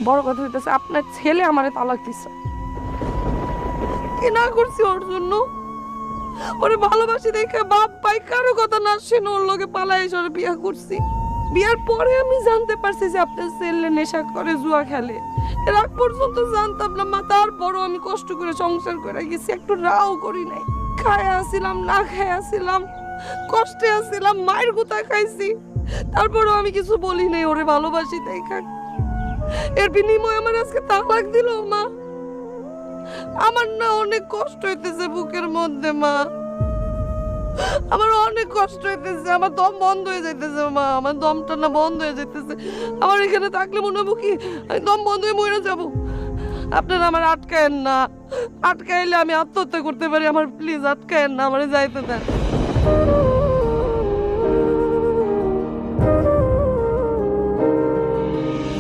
বড় কথা হইতেছে আপনার ছেলে আমারে তালাক দিছে। কি না করছি ওর জন্য? ওরে ভালোবাসি দেখে বাপ ভাই কারো কথা না শুনে ওর লগে পালাই এসে ওরে বিয়া করছি। বিয়ার পরে আমি জানতে পারছি যে আপনার ছেলে নেশা করে, জুয়া খেলে। এর আগ পর্যন্ত জানতাম না মা, তারপরও আমি কষ্ট করে সংসার করে গেছি, একটু রাও করি নাই। খায় আসছিলাম, না খায় আসছিলাম, কষ্টে আসছিলাম, মায়ের গুতা খাইছি, তারপরও আমি কিছু বলি নাই। ওরে ভালোবাসি দেখা এর বিনিময়ে আমার আজকে তালাক দিল মা। আমার না অনেক কষ্ট হইতেছে বুকের মধ্যে মা, আমার অনেক কষ্ট হইতেছে, আমার দম বন্ধ হয়ে যাইতেছে মা, আমার দমটা না বন্ধ হয়ে যাইতেছে। আমার এখানে থাকলে মনে হবো কি আমি দম বন্ধ হয়ে মরে যাবো। আপনারা আমার আটকায়েন না, আটকাইলে আমি আত্মহত্যা করতে পারি। আমার প্লিজ আটকায়েন না, আমার যাইতে দেন।